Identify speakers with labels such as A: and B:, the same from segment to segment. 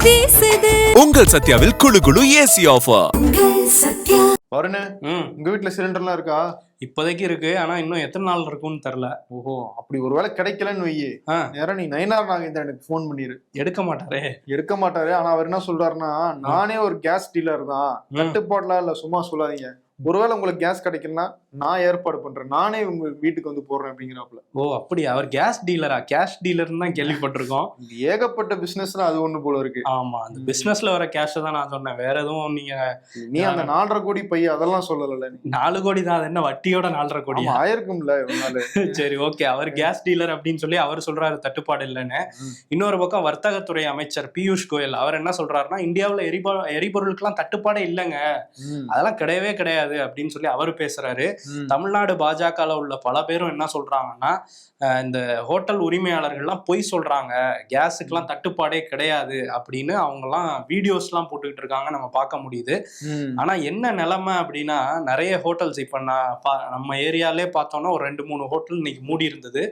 A: வீசுது.
B: உங்கள் சத்யாவில் குளு குளு ஏசி ஆஃபர்.
C: வருணு, உங்க வீட்டுல சிலிண்டர்லாம் இருக்கா?
D: இப்போதைக்கு இருக்கு, ஆனா இன்னும் எத்தனை நாள் இருக்கும்னு தெரியல.
C: ஓஹோ, அப்படி ஒருவேளை கிடைக்கலன்னு வையே, நேரம் நீ நயினார் நாகேந்திரனுக்கு ஃபோன் பண்ணிரு.
D: எடுக்க மாட்டாரே.
C: எடுக்க மாட்டாரு. ஆனா அவர் என்ன சொல்றாருன்னா, நானே ஒரு கேஸ் டீலர் தான், கட்டுப்பாடுலாம் இல்ல, சும்மா சொல்லாதீங்க, ஒருவேளை உங்களுக்கு கேஸ் கிடைக்கலன்னா நான் ஏற்பாடு பண்றேன், நானே உங்க வீட்டுக்கு வந்து போடுறேன் அப்படிங்கிறாப்புல.
D: ஓ அப்படியா? அவர் கேஸ் டீலரா? கேஷ் டீலர்னு தான் கேள்விப்பட்டிருக்கோம்.
C: ஏகப்பட்ட பிசினஸ்னா அது ஒண்ணு போல இருக்கு.
D: ஆமா, அந்த பிசினஸ்ல வர கேஷ் தான் நான் சொன்னேன், வேற எதுவும் நீங்க
C: நீ அந்த 4.5 கோடி பை அதெல்லாம் சொல்லல.
D: 4 கோடி தான். அது என்ன வட்டியோட 4.5 கோடி
C: ஆயிருக்கும்ல?
D: சரி, ஓகே. அவர் கேஸ் டீலர் அப்படின்னு சொல்லி அவர் சொல்றாரு தட்டுப்பாடு இல்லைன்னு. இன்னொரு பக்கம் வர்த்தகத்துறை அமைச்சர் பியூஷ் கோயல் அவர் என்ன சொல்றாருன்னா, இந்தியாவில் எரிபொருளுக்கெல்லாம் தட்டுப்பாடே இல்லைங்க, அதெல்லாம் கிடையவே கிடையாது அப்படின்னு சொல்லி அவர் பேசுறாரு. தமிழ்நாடு பாஜகல உள்ள பல பேரும் என்ன சொல்றாங்கன்னா, இந்த ஹோட்டல் உரிமையாளர்கள்லாம் பொய் சொல்றாங்க, கேஸுக்கெல்லாம் தட்டுப்பாடே கிடையாது அப்படின்னு அவங்கெல்லாம் வீடியோஸ்லாம் போட்டுக்கிட்டு இருக்காங்க, நம்ம பார்க்க முடியுது. ஆனா என்ன நிலைமை அப்படின்னா, நிறைய ஹோட்டல்ஸ் இப்ப நம்ம ஏரியாலே பார்த்தோம்னா ஒரு 2-3 ஹோட்டல் இன்னைக்கு மூடி இருந்தது.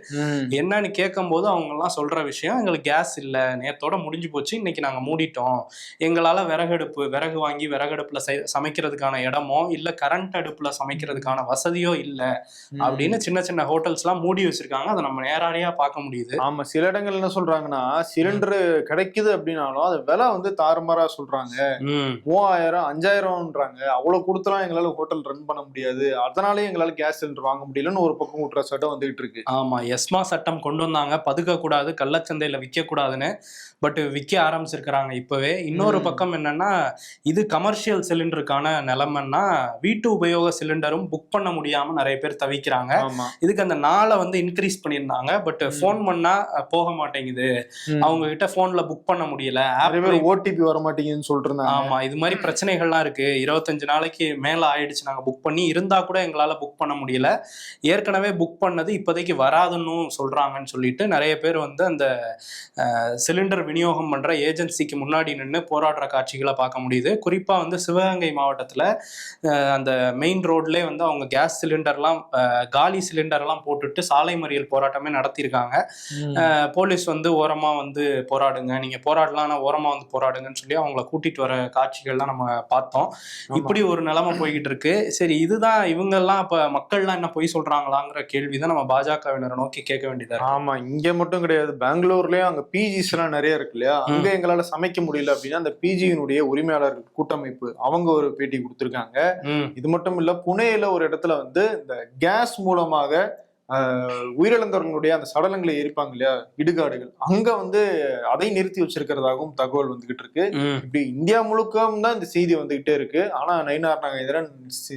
D: என்னன்னு கேட்கும் போது அவங்க எல்லாம் சொல்ற விஷயம், எங்களுக்கு கேஸ் இல்லை, நேத்தோட முடிஞ்சு போச்சு, இன்னைக்கு நாங்க மூடிட்டோம், எங்களால விறகு வாங்கி விறகடுப்புல சமைக்கிறதுக்கான இடமோ இல்ல கரண்ட் அடுப்புல சமைக்கிறதுக்கான வசதியோ இல்ல அப்படின்னு சின்ன சின்ன ஹோட்டல்ஸ் எல்லாம் மூடி வச்சிருக்காங்க. அதை நம்ம நேரடியா பார்க்க முடியுது.
C: ஆமா, சில இடங்கள் என்ன சொல்றாங்கன்னா, சிலிண்டர் கிடைக்குது அப்படின்னாலும் அது விலை வந்து தாறுமாறா சொல்றாங்க. 3000 5000ன்றாங்க. அவ்வளவு கொடுத்தலாம் எங்களால ஹோட்டல் ரன் பண்ண முடியாது, அதனாலே எங்களால கேஸ் சிலிண்டர் வாங்க முடியலன்னு ஒரு பக்கம் விட்டுற சட்டம் வந்துகிட்டு இருக்கு.
D: ஆமா, எஸ்மா சட்டம் கொண்டு வந்தாங்க, பதுக்க கூடாது, கள்ளச்சந்தையில விற்க கூடாதுன்னு. பட் விற்க ஆரம்பிச்சிருக்கிறாங்க இப்பவே. இன்னொரு பக்கம் என்னன்னா, இது கமர்ஷியல் சிலிண்டருக்கான நிலைமைன்னா, வீட்டு உபயோக சிலிண்டரும் புக் பண்ண முடியாம நிறைய பேர் தவிக்கிறாங்க. இதுக்கு அந்த நாளை வந்து இன்க்ரீஸ் பண்ணியிருந்தாங்க, பட் போன் பண்ணா போக மாட்டேங்குது, அவங்க கிட்ட போன்ல புக் பண்ண முடியல,
C: ஓடிபி வர மாட்டேங்குதுன்னு சொல்லிட்டு இருந்தாங்க.
D: ஆமா, இது மாதிரி பிரச்சனைகள்லாம் இருக்கு. 25 நாளைக்கு மேல ஆயிடுச்சு நாங்க புக் பண்ணி, இருந்தா கூட எங்களால புக் பண்ண முடியல, ஏற்கனவே புக் பண்ணது இப்போதைக்கு வராதுன்னு சொல்றாங்கன்னு சொல்லிட்டு நிறைய பேர் வந்து அந்த சிலிண்டர் விநியோகம் பண்ற ஏஜென்சிக்கு முன்னாடி நின்று போராடுற காட்சிகளை பார்க்க முடியுது. குறிப்பா வந்து சிவகங்கை மாவட்டத்துல அந்த மெயின் ரோட்லேயே வந்து அவங்க கேஸ் சிலிண்டர்லாம் காலி சிலிண்டர்லாம் போட்டுட்டு சாலை மறியல் போராட்டமே நடத்தியிருக்காங்க. போலீஸ் வந்து ஓரமா வந்து போராடுங்க, நீங்க போராடலாம், ஓரமா வந்து போராடுங்கன்னு சொல்லி அவங்கள கூட்டிட்டு வர காட்சிகள்லாம் நம்ம பார்த்தோம். இப்படி ஒரு நிலைமை போய்கிட்டு இருக்கு. சரி, இதுதான் இவங்கெல்லாம் இப்ப மக்கள்லாம் என்ன பொய் சொல்றாங்களாங்கிற கேள்விதான் நம்ம பாஜகவினரை நோக்கி கேட்க வேண்டியதா.
C: ஆமா, இங்க மட்டும் கிடையாது, பெங்களூர்லயும் அங்க பிஜிஸ் எல்லாம் நிறைய இருக்கு இல்லையா, அங்க எங்களால சமைக்க முடியல அப்படின்னா அந்த பிஜியினுடைய உரிமையாளர்கள் கூட்டமைப்பு அவங்க ஒரு பேட்டி கொடுத்திருக்காங்க. இது மட்டும் இல்ல, புனேல ஒரு இடத்துல வந்து இந்த கேஸ் மூலமாக உயிரிழந்தவர்களுடைய அந்த சடலங்களை எரிப்பாங்க இல்லையா, இடுகாடுகள், அங்க வந்து அதை நிறுத்தி வச்சிருக்கிறதாகவும் தகவல் வந்துகிட்டு இருக்கு. இப்படி இந்தியா முழுக்கவும் தான் இந்த செய்தி வந்துகிட்டே இருக்கு. ஆனா நயினார் நாகேந்திரன்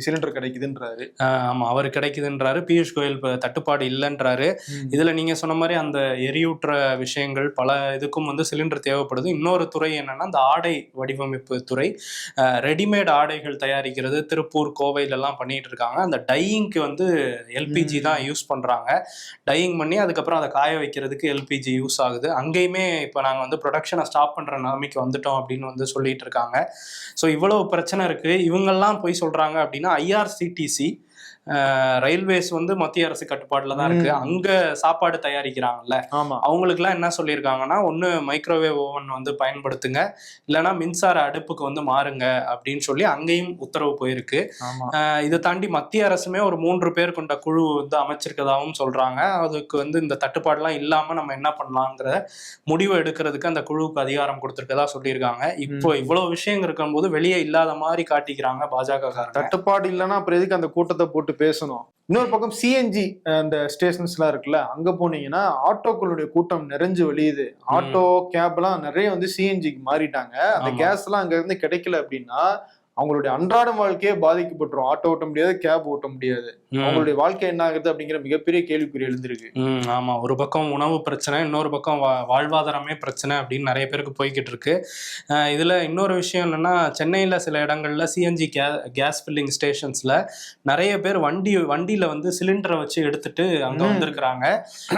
C: சிலிண்டர் கிடைக்குதுன்றாரு.
D: ஆமா, அவர் கிடைக்குதுன்றாரு. பியூஷ் கோயல் தட்டுப்பாடு இல்லைன்றாரு. இதுல நீங்க சொன்ன மாதிரி அந்த எரியூற்ற விஷயங்கள் பல இதுக்கும் வந்து சிலிண்டர் தேவைப்படுது. இன்னொரு துறை என்னன்னா, அந்த ஆடை வடிவமைப்பு துறை, ரெடிமேட் ஆடைகள் தயாரிக்கிறது திருப்பூர் கோவையில எல்லாம் பண்ணிட்டு இருக்காங்க. அந்த டையிங்க்கு வந்து எல்பிஜி தான் யூஸ் பண்றாங்க. டையிங் பண்ணி அதுக்கப்புறம் அதை காய வைக்கிறதுக்கு எல்பிஜி யூஸ் ஆகுது. அங்கேயுமே இப்போ நாங்கள் வந்து ப்ரொடக்ஷனை ஸ்டாப் பண்ணுற நிலைமைக்கு வந்துட்டோம் அப்படின்னு வந்து சொல்லிட்டு இருக்காங்க. ஸோ இவ்வளவு பிரச்சனை இருக்கு. இவங்கெல்லாம் போய் சொல்றாங்க அப்படின்னா, ஐஆர்சிடிசி ரயில்வேஸ் வந்து மத்திய அரசு கட்டுப்பாடுல தான் இருக்கு. அங்க சாப்பாடு தயாரிக்கிறாங்கல்ல, அவங்களுக்கு எல்லாம் என்ன சொல்லியிருக்காங்கன்னா, ஒண்ணு மைக்ரோவேவ் ஓவன் வந்து பயன்படுத்துங்க, இல்லைன்னா மின்சார அடுப்புக்கு வந்து மாறுங்க அப்படின்னு சொல்லி அங்கேயும் உத்தரவு போயிருக்கு. இதை தாண்டி மத்திய அரசுமே ஒரு 3 பேர் கொண்ட குழு வந்து அமைச்சிருக்கதாகவும் சொல்றாங்க. அதுக்கு வந்து இந்த தட்டுப்பாடுலாம் இல்லாம நம்ம என்ன பண்ணலாங்கிற முடிவு எடுக்கிறதுக்கு அந்த குழுவுக்கு அதிகாரம் கொடுத்திருக்கதா சொல்லியிருக்காங்க. இப்போ இவ்வளவு விஷயம் இருக்கும்போது வெளியே இல்லாத மாதிரி காட்டிக்கிறாங்க பாஜக.
C: தட்டுப்பாடு இல்லைன்னா அப்புறம் எதுக்கு அந்த கூட்டத்தை போட்டு பேசணும்? இன்னொரு பக்கம் சிஎன்ஜி அந்த ஸ்டேஷன்ஸ் எல்லாம் இருக்குல்ல, அங்க போனீங்கன்னா ஆட்டோக்களுடைய கூட்டம் நிறைஞ்சு வெளியுது. ஆட்டோ கேப் எல்லாம் நிறைய வந்து சிஎன்ஜிக்கு மாறிட்டாங்க. அந்த கேஸ் எல்லாம் அங்க இருந்து கிடைக்கல அப்படின்னா அவங்களுடைய அன்றாட வாழ்க்கையே பாதிக்கப்பட்டுரும். ஆட்டோ ஓட்ட முடியாது, கேப் ஓட்ட முடியாது, அவங்களுடைய வாழ்க்கை என்ன ஆகுது அப்படிங்கிற மிகப்பெரிய கேள்விக்குறி எழுந்திருக்கு.
D: ஆமா, ஒரு பக்கம் உணவு பிரச்சனை, இன்னொரு பக்கம் வாழ்வாதாரமே பிரச்சனை அப்படின்னு நிறைய பேருக்கு போய்கிட்டு இருக்கு. இதுல இன்னொரு விஷயம் என்னன்னா, சென்னையில சில இடங்கள்ல சிஎன்ஜி கேஸ் ஃபில்லிங் ஸ்டேஷன்ஸ்ல நிறைய பேர் வண்டியில வந்து சிலிண்டரை வச்சு எடுத்துட்டு அங்க வந்திருக்கிறாங்க.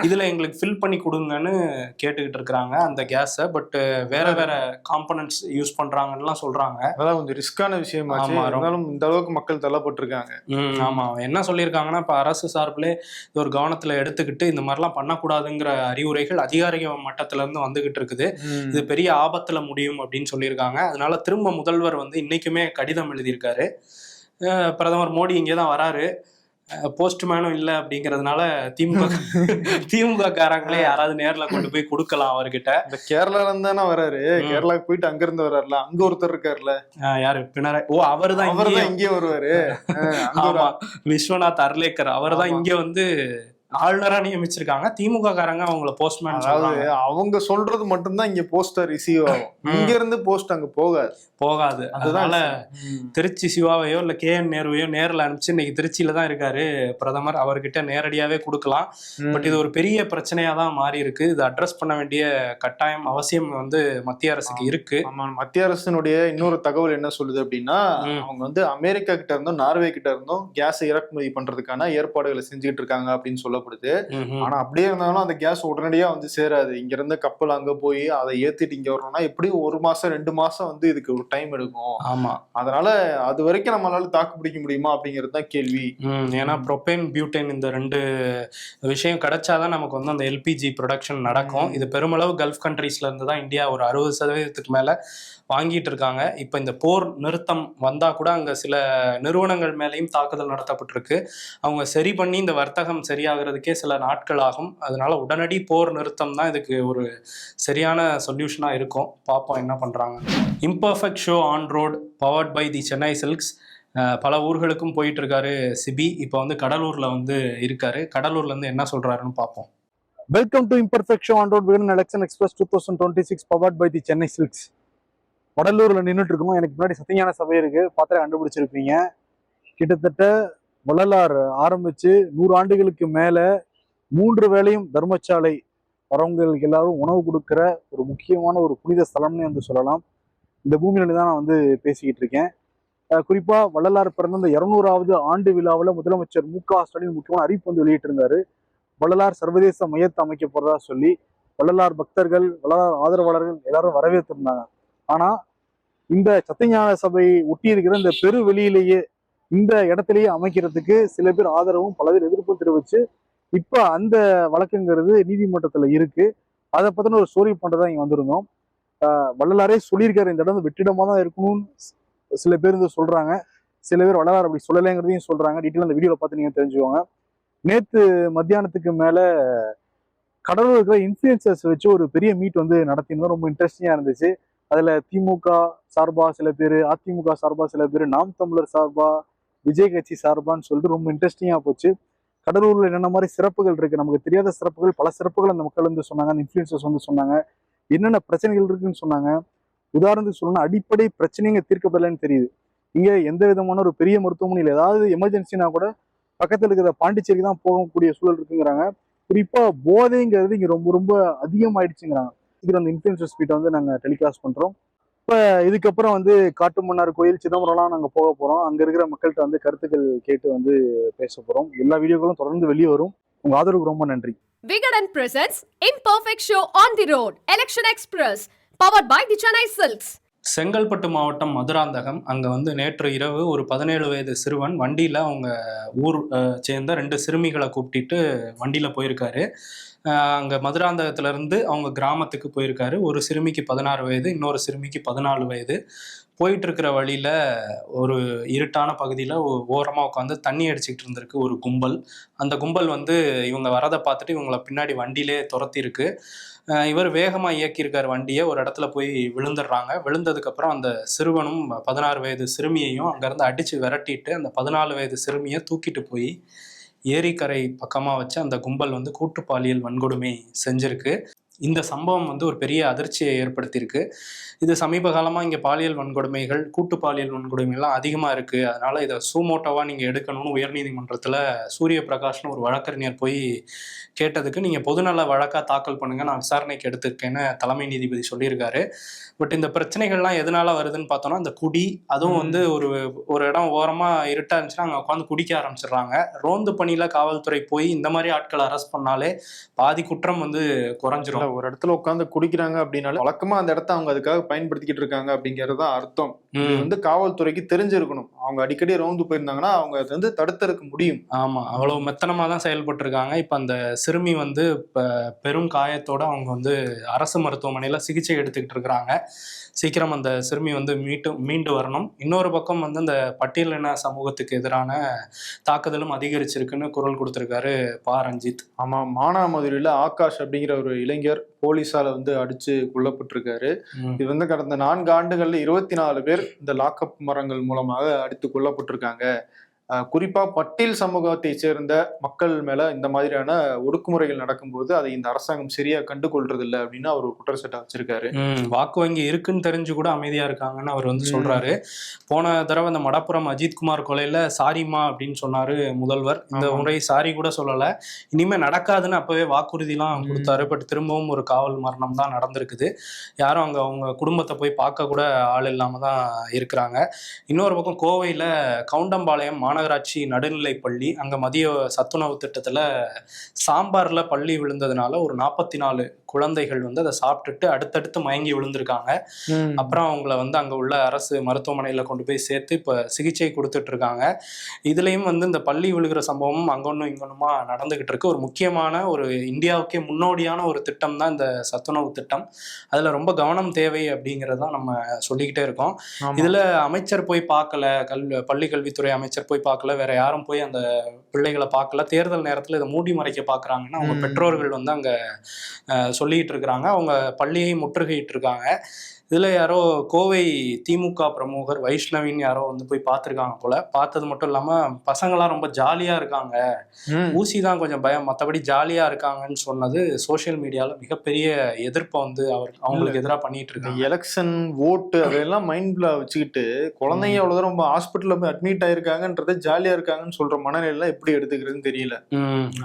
D: இதுல எங்களுக்கு ஃபில் பண்ணி கொடுங்கன்னு கேட்டுக்கிட்டு இருக்கிறாங்க அந்த கேஸை. பட் வேற காம்பனன்ட்ஸ் யூஸ் பண்றாங்கன்னு சொல்றாங்க.
C: அதான் கொஞ்சம் ரிஸ்கான விஷயம் விஷயமாச்சு. இருந்தாலும் இந்த அளவுக்கு மக்கள் தள்ளப்பட்டிருக்காங்க.
D: ஆமா, என்ன சொல்லியிருக்காங்கன்னா, இப்ப அரசு சார்பிலே இது ஒரு கவனத்துல எடுத்துக்கிட்டு இந்த மாதிரிலாம் பண்ணக்கூடாதுங்கிற அறிவுரைகள் அதிகாரிக மட்டத்துல இருந்து வந்துகிட்டு இருக்குது. இது பெரிய ஆபத்துல முடியும் அப்படின்னு சொல்லியிருக்காங்க. அதனால திரும்ப முதல்வர் வந்து இன்னைக்குமே கடிதம் எழுதியிருக்காரு. பிரதமர் மோடி இங்கேதான் வராரு, போஸ்ட்மேனும் இல்ல அப்படிங்கறதுனால திமுக காரங்களே யாராவது நேர்ல கொண்டு போய் கொடுக்கலாம் அவர்கிட்ட.
C: இந்த கேரளால இருந்து தானே வராரு, கேரளாக்கு போயிட்டு அங்க இருந்து வர்றாருல, அங்க ஒருத்தர் இருக்காருல்ல,
D: யாரு பினராயி, ஓ அவர்தான்
C: இங்கே வருவாரு.
D: விஸ்வநாத் அர்லேக்கர் அவர்தான் இங்க வந்து ஆளுநரா நியமிச்சிருக்காங்க. திமுக காரங்க அவங்கள போஸ்ட்மேன்,
C: அதாவது அவங்க சொல்றது மட்டும்தான் இங்க போஸ்டர் ரிசீவ் ஆகும், இங்க இருந்து போஸ்ட் அங்க போகாது. அதனால
D: திருச்சி சிவாவையோ இல்ல KN நேருவையோ நேரில் அனுப்பிச்சு இன்னைக்கு திருச்சியில தான் இருக்காரு பிரதமர், அவர்கிட்ட நேரடியாவே கொடுக்கலாம். பட் இது ஒரு பெரிய பிரச்சனையா தான் மாறி இருக்கு. இது அட்ரஸ் பண்ண வேண்டிய கட்டாயம் அவசியம் வந்து மத்திய அரசுக்கு இருக்கு.
C: ஆமா, மத்திய அரசினுடைய இன்னொரு தகவல் என்ன சொல்லுது அப்படின்னா, அவங்க வந்து அமெரிக்கா கிட்ட இருந்தும் நார்வே கிட்ட இருந்தும் கேஸ் இறக்குமதி பண்றதுக்கான ஏற்பாடுகளை செஞ்சுட்டு இருக்காங்க அப்படின்னு சொல்லப்படுது. ஆனா அப்படியே இருந்தாலும் அந்த கேஸ் உடனடியா வந்து சேராது. இங்க இருந்து கப்பல் அங்க போய் அதை ஏத்திட்டு இங்க வரணும்னா எப்படியும் 1 மாசம் 2 மாசம் வந்து இதுக்கு ஒரு டைம் எடுக்கும்.
D: ஆமா,
C: அதனால அது வரைக்கும் நம்மளால தாக்கு பிடிக்க முடியுமா அப்படிங்கிறது தான் கேள்வி.
D: ஏன்னா ப்ரோபேன் பியூட்டேன் இந்த 2 விஷயம் கிடைச்சாதான் நமக்கு வந்து அந்த LPG ப்ரொடக்ஷன் நடக்கும். இது பெருமளவு கல்ஃப் கண்ட்ரீஸ்ல இருந்து தான் இந்தியா ஒரு 60% மேல வாங்கிட்டு இருக்காங்க. இப்ப இந்த போர் நிறுத்தம் வந்தா கூட அங்க சில நிறுவனங்கள் மேலேயும் தாக்குதல் நடத்தப்பட்டிருக்கு. அவங்க சரி பண்ணி இந்த வர்த்தகம் சரியாகிறதுக்கே சில நாட்கள் ஆகும். அதனால உடனடி போர் நிறுத்தம் தான் இதுக்கு ஒரு சரியான சொல்யூஷனா இருக்கும். பார்ப்போம் என்ன பண்றாங்க. Imperfect show on road powered by the Chennai silks. பல ஊர்களுக்கும் போயிட்டு இருக்காரு சிபி. இப்போ வந்து கடலூர்ல வந்து இருக்காரு. கடலூர்ல இருந்து என்ன சொல்றாருன்னு பார்ப்போம்.
A: Welcome to imperfect show on road Vikatan election express 2026 powered by the Chennai Silks. வடலூர்ல நின்றுட்டு இருக்கோம். எனக்கு முன்னாடி சத்தியஞான சபை இருக்கு, பார்த்தா கண்டுபிடிச்சிருப்பீங்க. கிட்டத்தட்ட வள்ளலார் ஆரம்பிச்சு 100 ஆண்டுகளுக்கு மேல 3 வேளையும் தர்மசாலை வரவங்களுக்கு எல்லாரும் உணவு கொடுக்கிற ஒரு முக்கியமான ஒரு புனித ஸ்தலம்னு வந்து சொல்லலாம். இந்த பூமியில தான் நான் வந்து பேசிக்கிட்டு இருக்கேன். குறிப்பா வள்ளலார் பிறந்த இந்த 200வது ஆண்டு விழாவில் முதலமைச்சர் MK ஸ்டாலின் முக்கியமான அறிவிப்பு வந்து வெளியிட்டிருந்தாரு. வள்ளலார் சர்வதேச மையத்தை அமைக்க போறதா சொல்லி வள்ளலார் பக்தர்கள், வள்ளலார் ஆதரவாளர்கள் எல்லாரும் வரவேற்றிருந்தாங்க. ஆனா இந்த சத்தியஞான சபை ஒட்டி இருக்கிற இந்த பெரு வெளியிலேயே இந்த இடத்திலேயே அமைக்கிறதுக்கு சில பேர் ஆதரவும் பல பேர் எதிர்ப்பும் தெரிவிச்சு இப்ப அந்த வழக்குங்கிறது நீதிமன்றத்துல இருக்கு. அதை பத்தின ஒரு ஸ்டோரி பண்றதா இங்க வந்திருந்தோம். வள்ளலாரே சொல்லியிருக்காரு இந்த இடம் வெற்றிடமா தான் இருக்கணும்னு சில பேர் வந்து சொல்றாங்க. சில பேர் வள்ளலார் அப்படி சொல்லலைங்கிறதையும் சொல்றாங்க. டீட்டெயில் அந்த வீடியோல பார்த்து நீங்க தெரிஞ்சுக்கோங்க. நேத்து மத்தியானத்துக்கு மேல கடலூர் இருக்கிற இன்ஃபுளுசர்ஸ் வச்சு ஒரு பெரிய மீட் வந்து நடத்தினோம். ரொம்ப இன்ட்ரெஸ்டிங்கா இருந்துச்சு. அதுல திமுக சார்பா சில பேர், அதிமுக சார்பா சில பேர், நாம் தமிழர் சார்பா, விஜய் கட்சி சார்பான்னு சொல்லிட்டு ரொம்ப இன்ட்ரெஸ்டிங்கா போச்சு. கடலூர்ல என்னென்ன மாதிரி சிறப்புகள் இருக்கு, நமக்கு தெரியாத சிறப்புகள், பல சிறப்புகள் அந்த மக்கள் வந்து சொன்னாங்க, அந்த இன்ஃபுளுசர்ஸ் வந்து சொன்னாங்க. என்னென்ன பிரச்சனைகள் இருக்குன்னு சொன்னாங்க. உதாரணத்துக்கு சொல்லணும்னா அடிப்படை பிரச்சனைங்க தீர்க்கப்படலைன்னு தெரியுது. இங்க எந்த விதமான ஒரு பெரிய மருத்துவமனையில் ஏதாவது எமர்ஜென்சினா கூட பக்கத்துல இருக்கிற பாண்டிச்சேரிக்கு தான் போகக்கூடிய சூழல் இருக்குங்கிறாங்க. குறிப்பா போதைங்கிறது இங்க ரொம்ப ரொம்ப அதிகமாயிடுச்சுங்கிறாங்க. அந்த இன்ஃபுளுசர்ஸ் கிட்ட வந்து நாங்க டெலிகாஸ்ட் பண்றோம். இப்ப இதுக்கப்புறம் வந்து காட்டுமன்னார் கோயில், சிதம்பரம்லாம் நாங்க போக போறோம். அங்க இருக்கிற மக்கள்கிட்ட வந்து கருத்துக்கள் கேட்டு வந்து பேச போறோம். எல்லா வீடியோக்களும் தொடர்ந்து வெளியே வரும். உங்க ஆதரவுக்கு ரொம்ப நன்றி.
E: Vikatan presents Imperfect Show on the Road Election Express powered by the Chennai Silks.
D: Chengalpattu மாவட்டம் மதுராந்தகம் அங்க வந்து நேற்று இரவு ஒரு 17 வயது சிறுவன் வண்டியில அவங்க ஊர் சேர்ந்த 2 சிறுமிகளை கூப்பிட்டு வண்டியில போயிருக்காரு. அங்க மதுராந்தகத்துல இருந்து அவங்க கிராமத்துக்கு போயிருக்காரு. ஒரு சிறுமிக்கு 16 வயது, இன்னொரு சிறுமிக்கு 14 வயது. போயிட்டு இருக்கிற வழியில ஒரு இருட்டான பகுதியில ஓரமா உட்காந்து தண்ணி அடிச்சுக்கிட்டு இருந்திருக்கு ஒரு கும்பல். அந்த கும்பல் வந்து இவங்க வரதை பார்த்துட்டு இவங்களை பின்னாடி வண்டியிலே துரத்தி இருக்கு. இவர் வேகமா இயக்கியிருக்காரு வண்டியை. ஒரு இடத்துல போய் விழுந்துடுறாங்க. விழுந்ததுக்கு அப்புறம் அந்த சிறுவனும் 16 வயது சிறுமியையும் அங்கிருந்து அடிச்சு விரட்டிட்டு அந்த 14 வயது சிறுமியை தூக்கிட்டு போய் ஏரிக்கரை பக்கமா வச்சு அந்த கும்பல் வந்து கூட்டு பாலியல் வன்கொடுமை செஞ்சிருக்கு. இந்த சம்பவம் வந்து ஒரு பெரிய அதிர்ச்சியை ஏற்படுத்தியிருக்கு. இது சமீப காலமாக இங்கே பாலியல் வன்கொடுமைகள், கூட்டு பாலியல் வன்கொடுமைகள்லாம் அதிகமாக இருக்குது. அதனால் இதை சூமோட்டோவாக நீங்கள் எடுக்கணும்னு உயர்நீதிமன்றத்தில் சூரிய பிரகாஷ்னு ஒரு வழக்கறிஞர் போய் கேட்டதுக்கு நீங்கள் பொதுநல வழக்காக தாக்கல் பண்ணுங்கள், நான் விசாரணைக்கு எடுத்துருக்கேன்னு தலைமை நீதிபதி சொல்லியிருக்காரு. பட் இந்த பிரச்சனைகள்லாம் எதனால வருதுன்னு பார்த்தோம்னா இந்த குடி, அதுவும் வந்து ஒரு இடம் ஓரமாக இருட்டாக இருந்துச்சுன்னா அங்கே உட்காந்து குடிக்க ஆரம்பிச்சிடுறாங்க. ரோந்து பணியில் காவல்துறை போய் இந்த மாதிரி ஆட்களை அரெஸ்ட் பண்ணாலே பாதி குற்றம் வந்து குறைஞ்சிரும்.
C: ஒரு இடத்துல உட்காந்து குடிக்கிறாங்க அப்படின்னாலும் வழக்கமா அந்த இடத்த அவங்க அதுக்காக பயன்படுத்திக்கிட்டு இருக்காங்க அப்படிங்கறது தான் அர்த்தம். இது வந்து காவல்துறைக்கு தெரிஞ்சிருக்கணும். அவங்க அடிக்கடி ரவுந்து போயிருந்தாங்கன்னா அவங்க அதை வந்து தடுத்திருக்க முடியும்.
D: ஆமா, அவ்வளவு மெத்தனமா தான் செயல்பட்டு இருக்காங்க. இப்ப அந்த சிறுமி வந்து பெரும் காயத்தோட அவங்க வந்து அரசு மருத்துவமனையில சிகிச்சை எடுத்துக்கிட்டு இருக்கிறாங்க. சீக்கிரம் அந்த சிறுமி வந்து மீண்டு வரணும். இன்னொரு பக்கம் வந்து அந்த பட்டியலின சமூகத்துக்கு எதிரான தாக்குதலும் அதிகரிச்சிருக்குன்னு குரல் கொடுத்திருக்காரு பா ரஞ்சித்.
C: ஆமா, மானாமதுரையில ஆகாஷ் அப்படிங்கிற ஒரு இளைஞர் போலீஸால வந்து அடிச்சு கொல்லப்பட்டிருக்காரு. இது வந்து கடந்த 4 ஆண்டுகள்ல 24 பேர் இந்த லாக்அப் மரங்கள் மூலமாக அடித்து கொல்லப்பட்டிருக்காங்க. குறிப்பா பட்டியல் சமூகத்தை சேர்ந்த மக்கள் மேல இந்த மாதிரியான ஒடுக்குமுறைகள் நடக்கும்போது அதை இந்த அரசாங்கம் சரியா கண்டுகொள்றது இல்லை அப்படின்னு அவர் ஒரு குற்றச்சாட்டை வச்சிருக்காரு.
D: வாக்கு வங்கி இருக்குன்னு தெரிஞ்சு கூட அமைதியா இருக்காங்கன்னு அவர் வந்து சொல்றாரு. போன தடவை அந்த மடப்புறம் அஜித்குமார் கொலையில சாரிமா அப்படின்னு சொன்னாரு முதல்வர். இந்த முறை சாரி கூட சொல்லல. இனிமே நடக்காதுன்னு அப்பவே வாக்குறுதிலாம் கொடுத்தாரு. பட் திரும்பவும் ஒரு காவல் மரணம் தான் நடந்திருக்குது. யாரும் அங்க அவங்க குடும்பத்தை போய் பார்க்க கூட ஆள் இல்லாம தான் இருக்கிறாங்க. இன்னொரு பக்கம் கோவையில கவுண்டம்பாளையம் மாநகராட்சி நடுநிலை பள்ளி, அங்க மதிய சத்துணவு திட்டத்துல சாம்பார்ல பள்ளி விழுந்ததுனால ஒரு 44 குழந்தைகள் வந்து அதை சாப்பிட்டுட்டு அடுத்தடுத்து மயங்கி விழுந்திருக்காங்க. அப்புறம் அவங்கள வந்து அங்க உள்ள அரசு மருத்துவமனையில கொண்டு போய் சேர்த்து இப்ப சிகிச்சை கொடுத்துட்டு இருக்காங்க. இதுலயும் வந்து இந்த பள்ளி விழுகிற சம்பவம் அங்கொன்னும் இங்கொன்னுமா நடந்துகிட்டு இருக்கு. ஒரு முக்கியமான ஒரு இந்தியாவுக்கே முன்னோடியான ஒரு திட்டம் தான் இந்த சத்துணவு திட்டம். அதுல ரொம்ப கவனம் தேவை அப்படிங்கறதான் நம்ம சொல்லிக்கிட்டே இருக்கோம். இதுல அமைச்சர் போய் பார்க்கல, பள்ளி கல்வித்துறை அமைச்சர் போய் பார்க்கல, வேற யாரும் போய் அந்த பிள்ளைகளை பார்க்கல. தேர்தல் நேரத்துல இதை மூடி மறைக்க பாக்குறாங்கன்னா அவங்க பெற்றோர்கள் வந்து அங்க சொல்லிட்டு இருக்கிறாங்க. அவங்க பள்ளியை முற்றுகையிட்டு இருக்காங்க. இதுல யாரோ கோவை திமுக பிரமுகர் வைஷ்ணவின்னு யாரோ வந்து போய் பார்த்துருக்காங்க போல. பார்த்தது மட்டும் இல்லாம பசங்களாம் ரொம்ப ஜாலியா இருக்காங்க, ஊசி தான் கொஞ்சம் பயம், மற்றபடி ஜாலியா இருக்காங்கன்னு சொன்னது சோசியல் மீடியால மிகப்பெரிய எதிர்ப்பை வந்து அவங்களுக்கு எதிராக பண்ணிட்டு இருக்காங்க.
C: எலெக்ஷன் ஓட்டு அதெல்லாம் மைண்ட்ல வச்சுக்கிட்டு குழந்தைங்க அவ்வளவு தூரம் ரொம்ப ஹாஸ்பிட்டல்ல போய் அட்மிட் ஆயிருக்காங்கன்றத ஜாலியா இருக்காங்கன்னு சொல்ற மனநிலை எப்படி எடுத்துக்கிறதுன்னு தெரியல.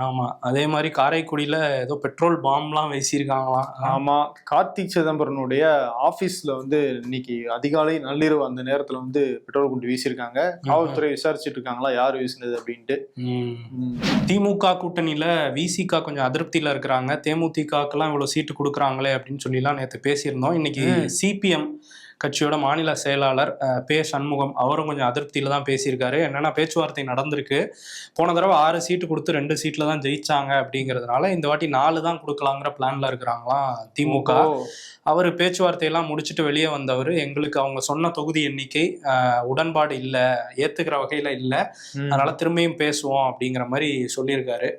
D: ஆமா, அதே மாதிரி காரைக்குடியில ஏதோ பெட்ரோல் பாம்லாம் வீசியிருக்காங்களாம்.
C: ஆமா, கார்த்திக் சிதம்பரனுடைய ஆபீஸ் வந்து இன்னைக்கு அதிகாலை நள்ளிரவு அந்த நேரத்துல வந்து பெட்ரோல் குண்டு வீசியிருக்காங்க. காவல்துறை விசாரிச்சுட்டு இருக்காங்களா யாரு வீசினது அப்படின்ட்டு.
D: திமுக கூட்டணியில விசிகா கொஞ்சம் அதிருப்தியில இருக்கிறாங்க. தேமுதிகலாம் இவ்வளவு சீட்டு கொடுக்குறாங்களே அப்படின்னு சொல்லி எல்லாம் நேற்று பேசியிருந்தோம். இன்னைக்கு சிபிஎம் கட்சியோட மாநில செயலாளர் பே சண்முகம் அவரும் கொஞ்சம் அதிருப்தியில தான் பேசியிருக்காரு. என்னன்னா பேச்சுவார்த்தை நடந்திருக்கு. போன தடவை 6 சீட்டு கொடுத்து 2 சீட்ல தான் ஜெயிச்சாங்க அப்படிங்கிறதுனால இந்த வாட்டி 4 தான் கொடுக்கலாங்கிற பிளான்ல இருக்கிறாங்களாம் திமுக. அவர் பேச்சுவார்த்தையெல்லாம் முடிச்சுட்டு வெளியே வந்தவர், எங்களுக்கு அவங்க சொன்ன தொகுதி எண்ணிக்கை உடன்பாடு இல்லை, ஏத்துக்கிற வகையில இல்லை, அதனால திரும்பியும் பேசுவோம் அப்படிங்கிற மாதிரி சொல்லியிருக்காரு.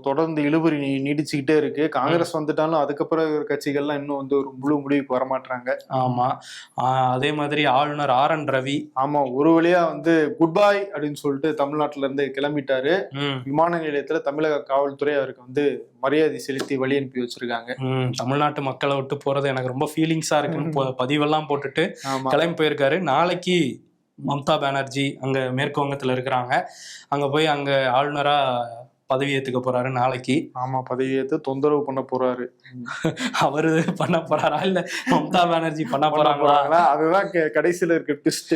C: தொடர்ந்து இழுபறி நீடிச்சுக்கிட்டே இருக்கு. காங்கிரஸ் வந்துட்டாலும் அதுக்கப்புறம் கட்சிகள்லாம் இன்னும் வந்து ஒரு முழு முடிவுக்கு வரமாட்டாங்க.
D: ஆமா, அதே மாதிரி ஆளுநர் RN ரவி
C: ஆமா ஒரு வழியா வந்து குட் பை அப்படின்னு சொல்லிட்டு தமிழ்நாட்டுல இருந்து கிளம்பிட்டாரு. விமான நிலையத்துல தமிழக காவல்துறை அவருக்கு வந்து மரியாதை செலுத்தி வழி அனுப்பி வச்சிருக்காங்க.
D: தமிழ்நாட்டு மக்களை விட்டு போறது எனக்கு ரொம்ப ஃபீலிங்ஸா இருக்குன்னு பதிவெல்லாம் போட்டுட்டு கிளம்பி போயிருக்காரு. நாளைக்கு மம்தா பானர்ஜி அங்க மேற்கு வங்கத்துல இருக்கிறாங்க. அங்க போய் அங்க ஆளுநரா பதவியேற்றுக்க போறாரு நாளைக்கு.
C: ஆமா, பதவியேற்று தொந்தரவு பண்ண போறாரு.
D: அவரு பண்ண போறாரா இல்ல மம்தா பானர்ஜி பண்ண போறாங்களா?
C: அதுதான் கடைசியில இருக்க ட்விஸ்ட்.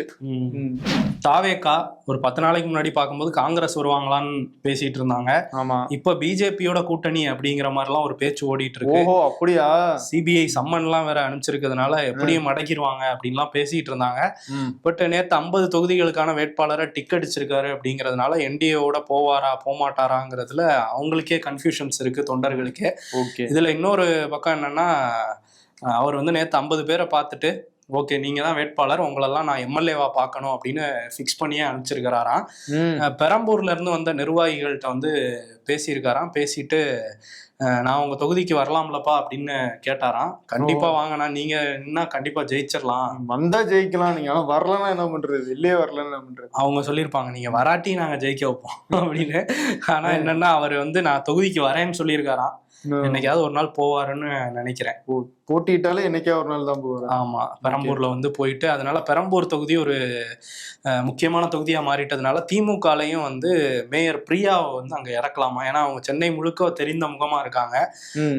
D: தாவேகா ஒரு 10 நாளைக்கு முன்னாடி பார்க்கும்போது காங்கிரஸ் வருவாங்களான்னு பேசிட்டு இருந்தாங்க.
C: ஆமா,
D: இப்ப பிஜேபியோட கூட்டணி அப்படிங்கிற மாதிரிலாம் ஒரு பேச்சு ஓடிட்டு இருக்கு.
C: ஓஹோ, அப்படியா?
D: சிபிஐ சம்மன் எல்லாம் வேற அனுப்பிச்சிருக்கிறதுனால எப்படியும் மடக்கிடுவாங்க அப்படின்லாம் பேசிட்டு இருந்தாங்க. பட் நேத்து 50 தொகுதிகளுக்கான வேட்பாளரை டிக் அடிச்சிருக்காரு அப்படிங்கறதுனால என்டிஏவோட போவாரா போமாட்டாராங்கிறதுல அவங்களுக்கே கன்ஃபியூஷன்ஸ் இருக்கு, தொண்டர்களுக்கே. இதுல இன்னொரு பக்கம் என்னன்னா, அவர் வந்து நேத்து 50 பேரை பார்த்துட்டு ஓகே நீங்க தான் வேட்பாளர், உங்களெல்லாம் நான் எம்எல்ஏவா பார்க்கணும் அப்படின்னு ஃபிக்ஸ் பண்ணியே அனுப்பிச்சிருக்கிறாராம். பெரம்பூர்ல இருந்து வந்த நிர்வாகிகள்கிட்ட வந்து பேசியிருக்காராம். பேசிட்டு நான் உங்க தொகுதிக்கு வரலாம்லப்பா அப்படின்னு கேட்டாராம். கண்டிப்பா வாங்கண்ணா, நீங்க என்ன கண்டிப்பா ஜெயிச்சிடலாம்,
C: வந்தா ஜெயிக்கலாம், நீங்க வரலன்னா என்ன பண்றது, வெளியே வரலன்னு என்ன பண்றது.
D: அவங்க சொல்லியிருப்பாங்க நீங்க வராட்டி நாங்க ஜெயிக்க வைப்போம் அப்படின்னு. ஆனா என்னன்னா அவர் வந்து நான் தொகுதிக்கு வரேன்னு சொல்லியிருக்காராம். என்னைக்காவது ஒரு நாள் போவாருன்னு நினைக்கிறேன்.
C: போட்டிட்டாலே என்னைக்கே ஒரு நாள் தான் போவாரு.
D: ஆமா, பெரம்பூர்ல வந்து போயிட்டு, அதனால பெரம்பூர் தொகுதி ஒரு முக்கியமான தொகுதியா மாறிட்டதுனால திமுகலையும் வந்து மேயர் பிரியாவை வந்து அங்க இறக்கலாமா, ஏன்னா அவங்க சென்னை முழுக்க தெரிந்த முகமா இருக்காங்க.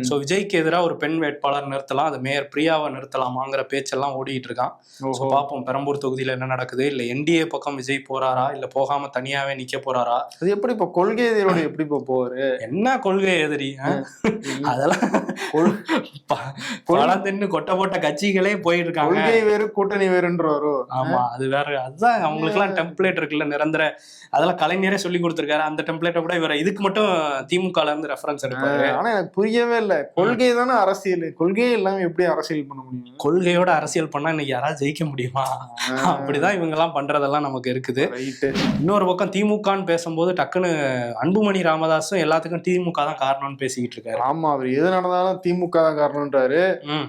D: சோ விஜய்க்கு எதிராக ஒரு பெண் வேட்பாளர் நிறுத்தலாம், அது மேயர் பிரியாவை நிறுத்தலாமாங்கிற பேச்செல்லாம் ஓடிட்டு இருக்கான். ஸோ பார்ப்போம் பெரம்பூர் தொகுதியில என்ன நடக்குது. இல்ல என்டிஏ பக்கம் விஜய் போறாரா, இல்ல போகாம தனியாவே நிக்க போறாரா?
C: அது எப்படி இப்ப கொள்கை எதிரோட எப்படி இப்ப போவாரு?
D: என்ன கொள்கை எதிரி அதெல்லாம் தின்னு கொட்டை போட்ட கட்சிகளே போயிட்டு இருக்காங்க.
C: கொள்கை வேறு கூட்டணி வேறுன்றவரோ.
D: ஆமா, அது வேற. அதுதான் அவங்களுக்கு எல்லாம் டெம்ப்ளேட் இருக்குல்ல, நிரந்தர. அதெல்லாம் கலைஞரே சொல்லி கொடுத்திருக்காரு. அந்த டெம்ப்ளேட்டை கூட இவர இதுக்கு மட்டும் திமுகல இருந்து ரெஃபரன்ஸ் எடுப்பாரு.
C: ஆனா எனக்கு புரியவே இல்ல, கொள்கை தானே அரசியல், கொள்கையே இல்லாம எப்படி அரசியல் பண்ண முடியும்?
D: கொள்கையோட அரசியல் பண்ணா இன்னைக்கு யாராவது ஜெயிக்க முடியுமா? அப்படிதான் இவங்க எல்லாம் பண்றதெல்லாம் நமக்கு இருக்குது. இன்னொரு பக்கம் திமுகன்னு பேசும்போது டக்குன்னு அன்புமணி ராமதாஸும் எல்லாத்துக்கும் திமுக தான் காரணம்னு பேசிக்கிட்டு இருக்காரு.
C: ஆமா, அவர் எது நடந்தாலும் திமுக தான் காரணம்ன்றாரு.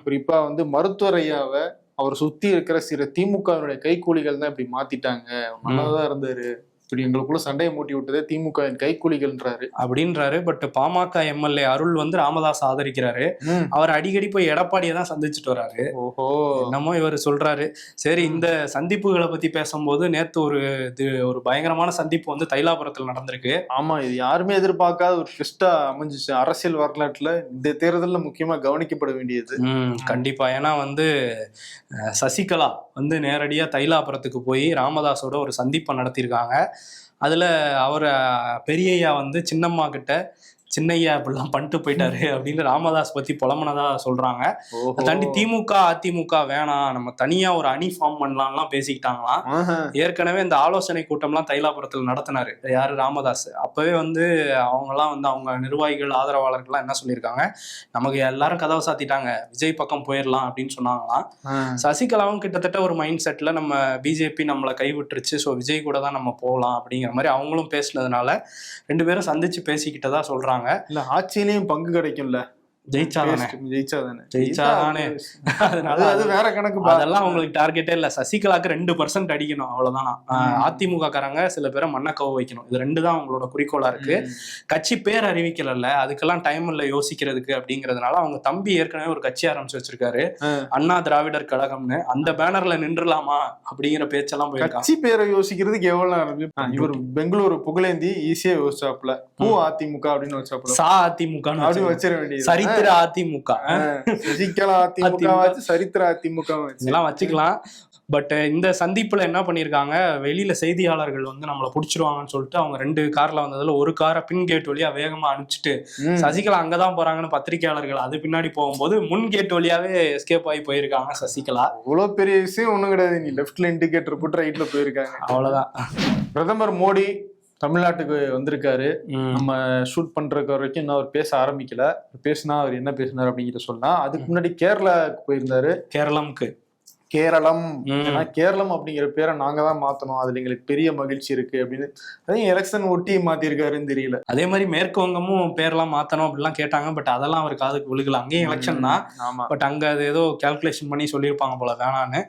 C: குறிப்பா வந்து மருத்துவர் ஐயாவை அவர் சுத்தி இருக்கிற சில திமுகவினுடைய கைக்கூலிகள் தான் இப்படி மாத்திட்டாங்க, நல்லதான் இருந்தாரு, இப்படி எங்களுக்குள்ள சண்டையை மூட்டி விட்டதே திமுக கைக்கூலிகள்ன்றாரு
D: அப்படின்றாரு. பட் பாமக எம்எல்ஏ அருள் வந்து ராமதாஸ் ஆதரிக்கிறாரு. அவர் அடிக்கடி போய் எடப்பாடியை தான் சந்திச்சுட்டு வர்றாரு.
C: ஓஹோ,
D: என்னமோ இவர் சொல்றாரு. சரி, இந்த சந்திப்புகளை பத்தி பேசும்போது நேத்து ஒரு பயங்கரமான சந்திப்பு வந்து தைலாபுரத்தில் நடந்திருக்கு.
C: ஆமா, இது யாருமே எதிர்பார்க்காத ஒரு ட்விஸ்டா அமைஞ்சிச்சு அரசியல் வரலாற்றுல. இந்த தேர்தலில் முக்கியமா கவனிக்கப்பட வேண்டியது.
D: கண்டிப்பா. ஏன்னா வந்து சசிகலா வந்து நேரடியா தைலாபுரத்துக்கு போய் ராமதாஸோட ஒரு சந்திப்பை நடத்தியிருக்காங்க. அதுல அவர் பெரியய்யா வந்து சின்னம்மா கிட்ட சின்னையா இப்படிலாம் பண்ணிட்டு போயிட்டாரு அப்படின்னு ராமதாஸ் பத்தி புலம்பனதா சொல்றாங்க. தாண்டி திமுக அதிமுக வேணாம், நம்ம தனியா ஒரு அணி ஃபார்ம் பண்ணலாம்லாம் பேசிக்கிட்டாங்களாம். ஏற்கனவே இந்த ஆலோசனை கூட்டம்லாம் தைலாபுரத்தில் நடத்தினாரு யாரு, ராமதாஸ். அப்பவே வந்து அவங்கெல்லாம் வந்து அவங்க நிர்வாகிகள் ஆதரவாளர்கள்லாம் என்ன சொல்லியிருக்காங்க, நமக்கு எல்லாரும் கதவை சாத்திட்டாங்க, விஜய் பக்கம் போயிடலாம் அப்படின்னு சொன்னாங்களாம். சசிகலாவும் கிட்டத்தட்ட ஒரு மைண்ட் செட்ல நம்ம பிஜேபி நம்மளை கைவிட்டுருச்சு, ஸோ விஜய் கூட தான் நம்ம போகலாம் அப்படிங்கிற மாதிரி அவங்களும் பேசினதுனால ரெண்டு பேரும் சந்திச்சு பேசிக்கிட்டதா சொல்றாங்க.
C: இல்ல ஆட்சியிலையும் பங்கு கிடைக்கும்ல,
D: ஜெயிச்சாதானே. அதனால
C: அது வேற கணக்கு.
D: அதெல்லாம் உங்களுக்கு டார்கெட்டே இல்ல. சசிகலாக்கு 2% அடிக்கணும், அவ்வளவுதானா. அதிமுக காரங்க சில பேரை மண்ணக்கவு வைக்கணும், இது 2 தான் அவங்களோட குறிக்கோளா இருக்கு. கட்சி பேர் அறிவிக்கல, அதுக்கெல்லாம் டைம் இல்ல யோசிக்கிறதுக்கு அப்படிங்கறதுனால அவங்க தம்பி ஏற்கனவே ஒரு கட்சி ஆரம்பிச்சு வச்சிருக்காரு, அண்ணா திராவிடர் கழகம்னு. அந்த பேனர்ல நின்றுலாமா அப்படிங்கிற பேச்செல்லாம் போயிருக்காங்க.
C: கட்சி பேரை யோசிக்கிறதுக்கு எவ்வளவு நேரம்? இவர் பெங்களூரு புகழேந்தி ஈஸியா யோசிச்சாப்ல, பூ அதிமுக அப்படின்னு வச்சாப்ல,
D: சா அதிமுக
C: அப்படின்னு வச்சிட வேண்டியது.
D: சரித்திர அதிமுக,
C: சசிகலா அதிமுக வச்சு சரித்திர அதிமுக
D: எல்லாம் வச்சுக்கலாம். பட் இந்த சந்திப்புல என்ன பண்ணிருக்காங்க, வெளியில செய்தியாளர்கள் வந்து நம்மளை பிடிச்சிருவாங்கன்னு சொல்லிட்டு அவங்க 2 கார்ல வந்ததுல ஒரு காரை பின் கேட் வழியா வேகமா அனுப்பிச்சிட்டு சசிகலா அங்கதான் போறாங்கன்னு பத்திரிகையாளர்கள் அது பின்னாடி போகும்போது முன் கேட் வழியாவே எஸ்கேப் ஆகி போயிருக்காங்க சசிகலா.
C: அவ்வளவு பெரிய விஷயம் ஒண்ணும் கிடையாது, நீ லெப்ட்ல இண்டிகேட்டர் போட்டு ரைட்ல போயிருக்காங்க, அவ்வளவுதான். பிரதமர் மோடி தமிழ்நாட்டுக்கு வந்திருக்காரு. நம்ம ஷூட் பண்றதுக்கு வரைக்கும் இன்னும் அவர் பேச ஆரம்பிக்கல. பேசினா அவர் என்ன பேசினார் அப்படிங்கிற சொல்லலாம். அதுக்கு முன்னாடி கேரளாவுக்கு போயிருந்தாரு. கேரளம், ஏன்னா கேரளம் அப்படிங்கிற பேரை நாங்க தான் மாத்தணும், அதுல எங்களுக்கு பெரிய மகிழ்ச்சி இருக்கு அப்படின்னு. அதையும் எலெக்ஷன் ஒட்டி மாத்திருக்காருன்னு தெரியல.
D: அதே மாதிரி மேற்கு வங்கமும் பேர்லாம் மாத்தணும் அப்படிலாம் கேட்டாங்க. பட் அதெல்லாம் அவர் காதுக்கு விழுகல. அங்கேயும் எலெக்ஷன் தான். பட் அங்க அது ஏதோ கால்குலேஷன் பண்ணி சொல்லியிருப்பாங்க போல வேணான்னு.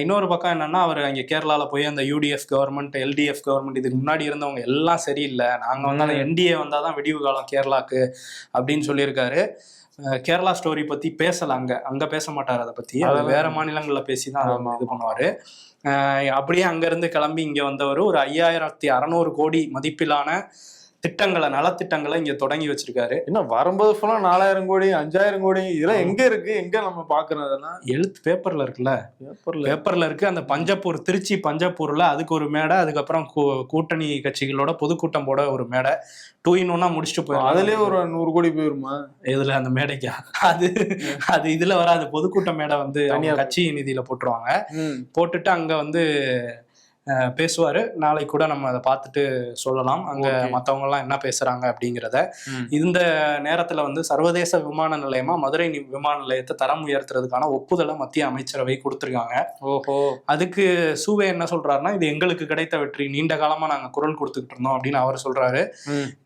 D: இன்னொரு பக்கம் என்னன்னா, அவர் அங்க கேரளால போய் அந்த யூடிஎஃப் கவர்மெண்ட், எல்டிஎஃப் கவர்மெண்ட், இதுக்கு முன்னாடி இருந்தவங்க எல்லாம் சரியில்லை, நாங்க வந்து அந்த என்டிஏ வந்தாதான் விடிவு காலம் கேரளாக்கு அப்படின்னு சொல்லியிருக்காரு. கேரளா ஸ்டோரி பத்தி பேசல, அங்க பேச மாட்டாரு அதை பத்தி. அதை வேற மாநிலங்கள்ல பேசிதான் இது பண்ணுவாரு. அப்படியே அங்க இருந்து கிளம்பி இங்க வந்தவர் ஒரு 5600 கோடி மதிப்பிலான திட்டங்களை, நலத்திட்டங்களை இங்க தொடங்கி வச்சிருக்காரு.
C: என்ன வரும்போது ஃபுல்லா 4000 கோடி 5000 கோடி இதெல்லாம் எங்க இருக்கு, எங்க நம்ம பாக்குறோம்? அதெல்லாம்
D: எழுத்து பேப்பர்ல இருக்குல்ல, பேப்பர்ல இருக்கு. அந்த பஞ்சப்பூர், திருச்சி பஞ்சப்பூர்ல அதுக்கு ஒரு மேடை, அதுக்கப்புறம் கூட்டணி கட்சிகளோட பொதுக்கூட்டம் போட ஒரு மேடை, 2 in 1 முடிச்சுட்டு போயிடும்.
C: அதுலயே ஒரு 100 கோடி போயிருமா?
D: இதுல அந்த மேடைக்கா? அது இதுல வராது. பொதுக்கூட்ட மேடை வந்து கட்சி நிதியில போட்டுருவாங்க. போட்டுட்டு அங்க வந்து பேசுவாரு. நாளைக்கு கூட நம்ம அதை பார்த்துட்டு சொல்லலாம் அங்க மற்றவங்க எல்லாம் என்ன பேசுறாங்க அப்படிங்கிறத. இந்த நேரத்துல வந்து சர்வதேச விமான நிலையமா மதுரை விமான நிலையத்தை தரம் உயர்த்துறதுக்கான ஒப்புதலை மத்திய அமைச்சரவை கொடுத்துருக்காங்க. அதுக்கு சூவே என்ன சொல்றாருன்னா, இது எங்களுக்கு கிடைத்த வெற்றி, நீண்ட காலமா நாங்க குரல் கொடுத்துக்கிட்டு இருந்தோம் அப்படின்னு அவர் சொல்றாரு.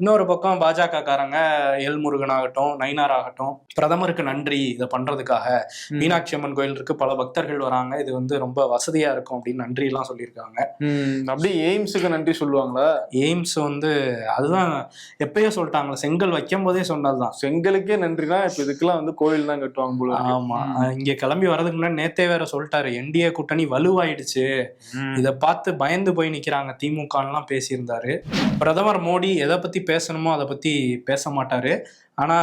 D: இன்னொரு பக்கம் பாஜக காரங்க எல் முருகன் ஆகட்டும், நயினார் ஆகட்டும், பிரதமருக்கு நன்றி இதை பண்றதுக்காக, மீனாட்சி அம்மன் கோயில் இருக்கு, பல பக்தர்கள் வராங்க, இது வந்து ரொம்ப வசதியா இருக்கும் அப்படின்னு நன்றி எல்லாம் சொல்லியிருக்காங்க.
C: அப்படியே எய்ம்ஸுக்கு நன்றி சொல்லுவாங்களா?
D: எய்ம்ஸ் வந்து அதுதான் எப்பயோ சொல்லிட்டாங்களா, செங்கல் வைக்கும் போதே சொன்னதுதான்.
C: செங்கலுக்கே நன்றினா இப்ப இதுக்கெல்லாம் வந்து கோயில் தான் கட்டுவாங்க போல.
D: ஆமா, இங்க கிளம்பி வர்றதுக்கு முன்னாடி நேத்தே வேற சொல்லிட்டாரு, என்டிஏ கூட்டணி வலுவாயிடுச்சு, இத பார்த்து பயந்து போய் நிக்கிறாங்க திமுக எல்லாம் பேசியிருந்தாரு. பிரதமர் மோடி எதை பத்தி பேசணுமோ அதை பத்தி பேச மாட்டாரு, ஆனா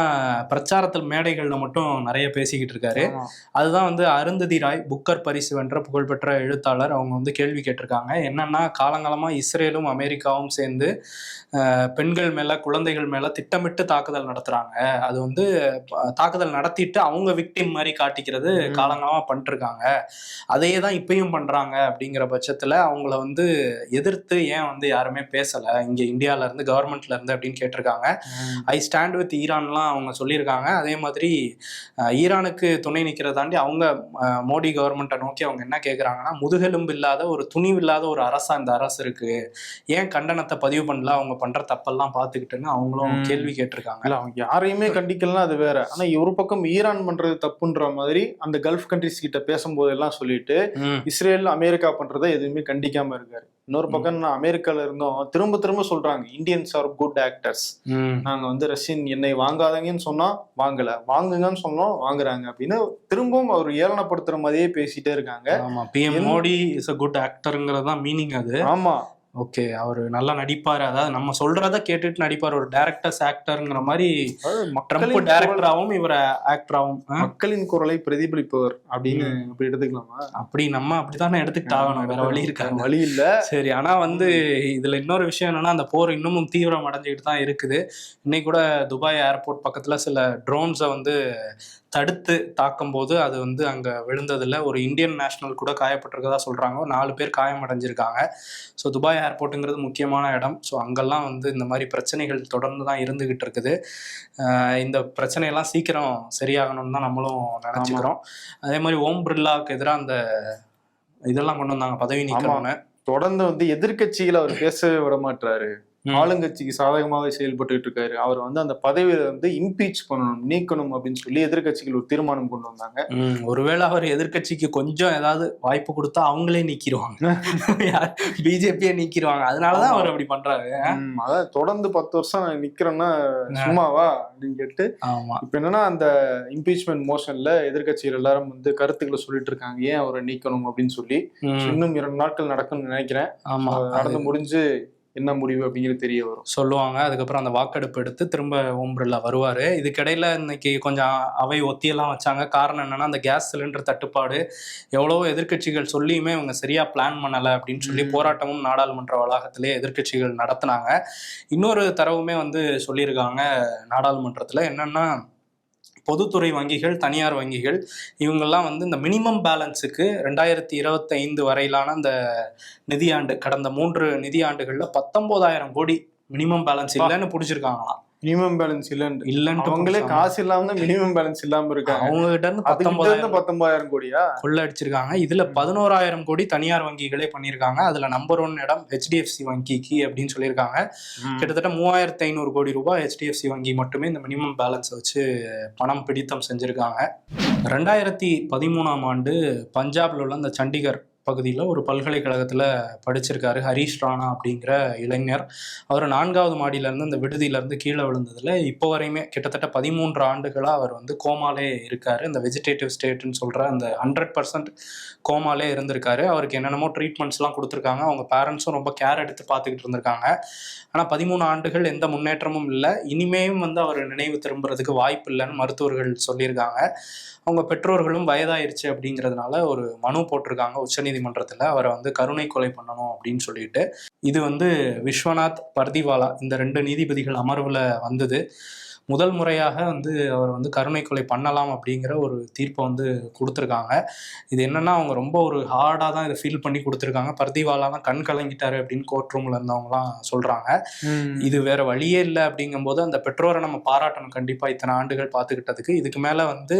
D: பிரச்சாரத்தில் மேடைகள்ல மட்டும் நிறைய பேசிக்கிட்டு இருக்காரு. அதுதான் வந்து அருந்ததி ராய், புக்கர் பரிசு வென்ற புகழ்பெற்ற எழுத்தாளர், அவங்க வந்து கேள்வி கேட்டிருக்காங்க. என்னன்னா, காலங்காலமா இஸ்ரேலும் அமெரிக்காவும் சேர்ந்து பெண்கள் மேல குழந்தைகள் மேல திட்டமிட்டு தாக்குதல் நடத்துறாங்க, அது வந்து தாக்குதல் நடத்திட்டு அவங்க விக்டிம் மாதிரி காட்டிக்கிறது காலங்காலமா பண்ணிட்டு இருக்காங்க, அதையே தான் இப்பயும் பண்றாங்க. அப்படிங்கிற பட்சத்துல அவங்கள வந்து எதிர்த்து ஏன் வந்து யாருமே பேசல இங்க இந்தியால இருந்து, கவர்மெண்ட்ல இருந்து அப்படின்னு கேட்டிருக்காங்க. ஐ ஸ்டாண்ட் வித் ஈரான்லாம் அவங்க சொல்லியிருக்காங்க. அதே மாதிரி ஈரானுக்கு துணை நிற்கிறத தாண்டி அவங்க மோடி கவர்மெண்ட்டை நோக்கி அவங்க என்ன கேட்குறாங்கன்னா, முதுகெலும்பு இல்லாத ஒரு துணிவு இல்லாத ஒரு அரசா இந்த அரசு இருக்கு, ஏன் கண்டனத்தை பதிவு பண்ணல, அவங்க பண்ற தப்பெல்லாம் பார்த்துக்கிட்டுன்னு அவங்களும் கேள்வி கேட்டிருக்காங்க.
C: இல்ல, அவங்க யாரையுமே கண்டிக்கலாம், அது வேற. ஆனா ஒரு பக்கம் ஈரான் பண்றது தப்புன்ற மாதிரி அந்த கல்ஃப் கண்ட்ரிஸ் கிட்ட பேசும்போது எல்லாம் சொல்லிட்டு இஸ்ரேல் அமெரிக்கா பண்றதை எதுவுமே கண்டிக்காம இருக்காரு. இன்னொரு பக்கம் அமெரிக்கால இருந்தோம் திரும்ப திரும்ப சொல்றாங்க, இந்தியன்ஸ் ஆர் குட் ஆக்டர்ஸ், நாங்க வந்து ரஷ்யன் எண்ணெய் வாங்காதங்கன்னு சொன்னா வாங்கல, வாங்குங்கன்னு சொன்னோம் வாங்குறாங்க அப்படின்னு திரும்பவும் அவர் ஏளனப்படுத்துற மாதிரியே பேசிட்டே இருக்காங்க.
D: ஆமா, PM Modi is a good ஆக்டர்ங்கிறது தான் மீனிங் அது.
C: ஆமா,
D: ஓகே, அவரு நல்லா நடிப்பாரு, அதாவது நம்ம சொல்றத கேட்டுட்டு நடிப்பாரு, ஒரு டைரக்டர்ஸ் ஆக்டர்ங்கிற மாதிரி. ட்ரம்ப் டைரக்டராகவும் இவர் ஆக்டராகவும்
C: மக்களின் குரலை பிரதிபலிப்பவர் அப்படின்னு அப்படி எடுத்துக்கலாமா?
D: அப்படி நம்ம அப்படித்தானே எடுத்துக்கிட்டு ஆகணும், வேற வழி இருக்காங்க,
C: வழி இல்ல.
D: சரி, ஆனா வந்து இதுல இன்னொரு விஷயம் என்னன்னா, அந்த போர் இன்னமும் தீவிரம் அடைஞ்சுக்கிட்டு தான் இருக்குது. இன்னைக்கு கூட துபாய் ஏர்போர்ட் பக்கத்துல சில ட்ரோன்ஸை வந்து தடுத்து தாக்கும் போது அது வந்து அங்க விழுந்ததுல ஒரு இந்தியன் நேஷனல் கூட காயப்பட்டிருக்கதா சொல்றாங்க, 4 பேர் காயமடைஞ்சிருக்காங்க. ஸோ துபாய் ஏர்போர்ட்டுங்கிறது முக்கியமான இடம். ஸோ அங்கெல்லாம் வந்து இந்த மாதிரி பிரச்சனைகள் தொடர்ந்து தான் இருந்துகிட்டு இருக்குது. இந்த பிரச்சனையெல்லாம் சீக்கிரம் சரியாகணும்னு தான் நம்மளும் நினைச்சுக்கிறோம். அதே மாதிரி ஓம் பிர்லாவுக்கு எதிராக அந்த இதெல்லாம் கொண்டு வந்தாங்க, பதவி நீக்கணும்னு.
C: தொடர்ந்து வந்து எதிர்கட்சிகளை அவர் பேசவே விட மாட்டாரு, ஆளுங்கட்சிக்கு சாதகமாக செயல்பட்டு இருக்காரு. அவர் வந்து அந்த பதவியில வந்து இம்பீச் பண்ணணும், நீக்கணும் அப்படின்னு சொல்லி எதிர்கட்சிகள் ஒரு தீர்மானம் கொண்டு வந்தாங்க.
D: ஒருவேளை அவர் எதிர்கட்சிக்கு கொஞ்சம் ஏதாவது வாய்ப்பு கொடுத்தா அவங்களே நீக்கிடுவாங்க, பிஜேபியை நீக்கிடுவாங்க, அதனாலதான் அவர் அப்படி பண்றாரு.
C: அதான் தொடர்ந்து 10 வருஷம் நான் நிக்கிறேன்னா சும்மாவா அப்படின்னு கேட்டு. இப்ப என்னன்னா, அந்த இம்பீச்மெண்ட் மோஷன்ல எதிர்கட்சிகள் எல்லாரும் வந்து கருத்துக்களை சொல்லிட்டு இருக்காங்க, ஏன் அவரை நீக்கணும் அப்படின்னு சொல்லி. இன்னும் 2 நாட்கள் நடக்கும்னு நினைக்கிறேன். நடந்து முடிஞ்சு என்ன முடிவு அப்படிங்கிறது தெரிய வரும்,
D: சொல்லுவாங்க. அதுக்கப்புறம் அந்த வாக்கெடுப்பு எடுத்து திரும்ப ஓம் பிர்லா வருவாரு. இதுக்கிடையில இன்னைக்கு கொஞ்சம் அவை ஒத்தியெல்லாம் வச்சாங்க. காரணம் என்னன்னா, அந்த கேஸ் சிலிண்டர் தட்டுப்பாடு எவ்வளவோ எதிர்கட்சிகள் சொல்லியுமே இவங்க சரியா பிளான் பண்ணலை அப்படின்னு சொல்லி போராட்டமும் நாடாளுமன்ற வளாகத்திலே எதிர்கட்சிகள் நடத்தினாங்க. இன்னொரு தரவுமே வந்து சொல்லியிருக்காங்க நாடாளுமன்றத்துல, என்னன்னா பொதுத்துறை வங்கிகள், தனியார் வங்கிகள், இவங்கெல்லாம் வந்து இந்த மினிமம் பேலன்ஸுக்கு 2025 வரையிலான அந்த நிதியாண்டு, கடந்த 3 நிதியாண்டுகள்ல 19,000 கோடி மினிமம் பேலன்ஸ் இல்லைன்னு பிடிச்சிருக்காங்களாம்.
C: மினிமம் பேலன்ஸ் இல்லன்னு அவங்களே காசு இல்லாம மினிமம் பேலன்ஸ் இல்லாம இருக்காங்க.
D: அவங்க கிட்ட இருந்து
C: 19,000 கோடியா
D: கொள்ள அடிச்சிருக்காங்க. இதுல 11,000 கோடி தனியார் வங்கிகளே பண்ணிருக்காங்க. அதுல நம்பர் 1 இடம் HDFC வங்கிக்கு அப்படின்னு சொல்லியிருக்காங்க. கிட்டத்தட்ட 3,500 கோடி ரூபாய் HDFC வங்கி மட்டுமே இந்த மினிமம் பேலன்ஸ் வச்சு பணம் பிடித்தம் செஞ்சிருக்காங்க. 2013ஆம் ஆண்டு பஞ்சாப்ல உள்ள அந்த சண்டிகர் பகுதியில் ஒரு பல்கலைக்கழகத்தில் படிச்சிருக்காரு ஹரீஷ் ராணா அப்படிங்கிற இளைஞர். அவர் 4வது மாடியிலேருந்து அந்த விடுதியிலேருந்து கீழே விழுந்ததில் இப்போ வரையுமே கிட்டத்தட்ட 13 ஆண்டுகளாக அவர் வந்து கோமாலே இருக்கார். இந்த வெஜிடேட்டிவ் ஸ்டேட்னு சொல்கிற அந்த 100% கோமாலே இருந்திருக்காரு. அவருக்கு என்னென்னமோ ட்ரீட்மெண்ட்ஸ்லாம் கொடுத்துருக்காங்க. அவங்க பேரண்ட்ஸும் ரொம்ப கேர் எடுத்து பார்த்துக்கிட்டு இருந்திருக்காங்க. ஆனால் 13 ஆண்டுகள் எந்த முன்னேற்றமும் இல்லை. இனிமேயும் வந்து அவர் நினைவு திரும்புறதுக்கு வாய்ப்பு இல்லைன்னு மருத்துவர்கள் சொல்லியிருக்காங்க. அவங்க பெற்றோர்களும் வயதாயிருச்சு அப்படிங்கிறதுனால ஒரு மனு போட்டிருக்காங்க உச்சநீதிமன்றத்தில், அவரை வந்து கருணை கொலை பண்ணணும் அப்படின்னு சொல்லிட்டு. இது வந்து விஸ்வநாத் பர்திவாலா இந்த 2 நீதிபதிகள் அமர்வில் வந்தது. முதல் முறையாக வந்து அவர் வந்து கருணை கொலை பண்ணலாம் அப்படிங்கிற ஒரு தீர்ப்பை வந்து கொடுத்துருக்காங்க. இது என்னன்னா, அவங்க ரொம்ப ஒரு ஹார்டாக தான் இதை ஃபீல் பண்ணி கொடுத்துருக்காங்க. பர்திவாலா தான் கண் கலங்கிட்டாரு அப்படின்னு கோர்ட் ரூம்ல இருந்தவங்கலாம் சொல்றாங்க. இது வேற வழியே இல்லை அப்படிங்கும்போது அந்த பெற்றோரை நம்ம பாராட்டணும் கண்டிப்பா, இத்தனை ஆண்டுகள் பார்த்துக்கிட்டதுக்கு. இதுக்கு மேல வந்து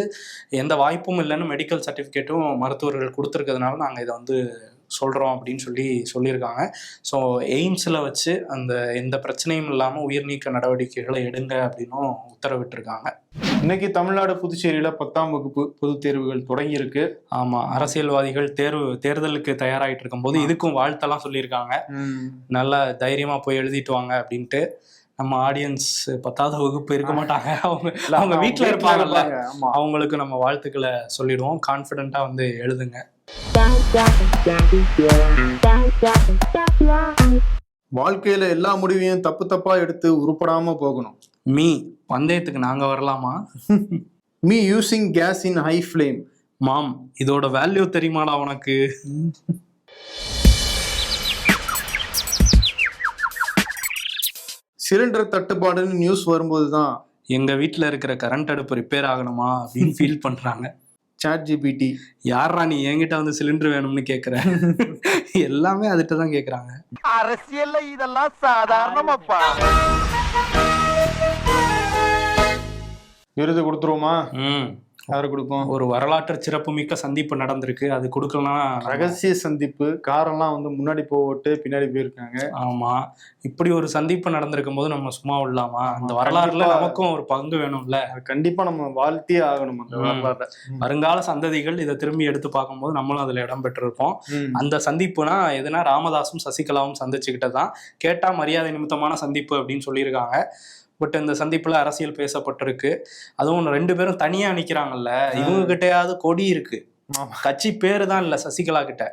D: எந்த வாய்ப்பும் இல்லைன்னு மெடிக்கல் சர்டிஃபிகேட்டும் மருத்துவர்கள் கொடுத்துருக்கிறதுனால நாங்கள் இதை வந்து சொல்கிறோம் அப்படின்னு சொல்லியிருக்காங்க. ஸோ எய்ம்ஸில் வச்சு அந்த எந்த பிரச்சனையும் இல்லாமல் உயிர் நீக்க நடவடிக்கைகளை எடுங்க அப்படின்னும் உத்தரவிட்டிருக்காங்க.
C: இன்னைக்கு தமிழ்நாடு புதுச்சேரியில 10ஆம் வகுப்பு பொதுத் தேர்வுகள் தொடங்கி இருக்கு.
D: ஆமா, அரசியல்வாதிகள் தேர்தலுக்கு தயாராகிட்டு இருக்கும் போது இதுக்கும் வாழ்த்தெல்லாம் சொல்லியிருக்காங்க. நல்லா தைரியமா போய் எழுதிட்டு வாங்க அப்படின்ட்டு. நம்ம ஆடியன்ஸ் 10வது வகுப்பு இருக்க மாட்டாங்க, அவங்க வீட்டுல இருப்பாங்கல்ல, அவங்களுக்கு நம்ம வாழ்த்துக்களை சொல்லிடுவோம். கான்பிடென்ட்டா வந்து எழுதுங்க.
C: வாழ்க்கையில எல்லா முடிவையும் தப்பா எடுத்து உருப்படாம போகணும்.
D: பந்தயத்துக்கு நாங்க வரலாமா?
C: Me using gas in high flame.
D: Mom, இதோட வேல்யூ தெரியுமாடா உனக்கு?
C: சிலிண்டர் தட்டுப்பாடுன்னு நியூஸ் வரும்போதுதான்
D: எங்க வீட்டுல இருக்கிற கரண்ட் அடுப்பு ரிப்பேர் ஆகணுமா அப்படின்னு ஃபீல் பண்றாங்க.
C: ChatGPT,
D: யாரா நீ என்கிட்ட வந்து சிலிண்டர் வேணும்னு கேக்குற? எல்லாமே அதுகிட்ட தான் கேக்குறாங்க.
F: அரசியல்ல இதெல்லாம் சாதாரணமாப்பா.
C: விருது கொடுத்துருவோமா? யாரு கொடுப்போம்?
D: ஒரு வரலாற்று சிறப்பு மிக்க சந்திப்பு நடந்திருக்கு, அது கொடுக்கலாம்.
C: ரகசிய சந்திப்பு, காரெல்லாம் வந்து முன்னாடி போட்டு பின்னாடி போயிருக்காங்க.
D: ஆமா, இப்படி ஒரு சந்திப்பு நடந்திருக்கும் போது நம்ம சும்மா விடலாமா? அந்த வரலாறுல நமக்கும் ஒரு பங்கு வேணும்ல.
C: கண்டிப்பா நம்ம வாழ்த்தியே ஆகணும் அந்த வரலாறு.
D: வருங்கால சந்ததிகள் இதை திரும்பி எடுத்து பார்க்கும்போது நம்மளும் அதுல இடம் பெற்றிருப்போம். அந்த சந்திப்புனா எதுனா ராமதாசும் சசிகலாவும் சந்திச்சுக்கிட்டதான். கேட்டா மரியாதை நிமித்தமான சந்திப்பு அப்படின்னு சொல்லியிருக்காங்க. பட் இந்த சந்திப்புல அரசியல் பேசப்பட்டிருக்கு. அதுவும் 2 பேரும் தனியா நிக்கிறாங்கல்ல, இவங்க கிட்டயாவது கொடி இருக்கு, கட்சி பேரு தான் இல்ல சசிகலா கிட்ட.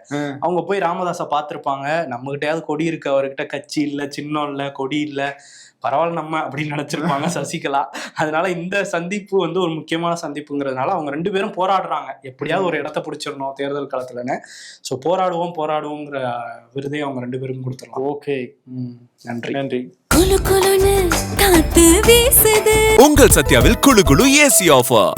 D: அவங்க போய் ராமதாஸை பார்த்திருப்பாங்க, நம்ம கிட்டயாவது கொடி இருக்கு, அவர்கிட்ட கட்சி இல்ல, சின்னம் இல்ல, கொடி இல்ல, பரவாயில்ல நம்ம அப்படின்னு நினைச்சிருப்பாங்க சசிகலா. அதனால இந்த சந்திப்பு வந்து ஒரு முக்கியமான சந்திப்புங்கிறதுனால அவங்க 2 பேரும் போராடுறாங்க, எப்படியாவது ஒரு இடத்த பிடிச்சிடணும் தேர்தல் காலத்துலன்னு. ஸோ போராடுவோங்கிற விருதை அவங்க 2 பேருக்கும் கொடுத்துடலாம்.
C: ஓகே,
D: நன்றி.
C: நன்றி.
B: உங்கள் சத்யாவில் குளு குளு ஏசி ஆஃபர்.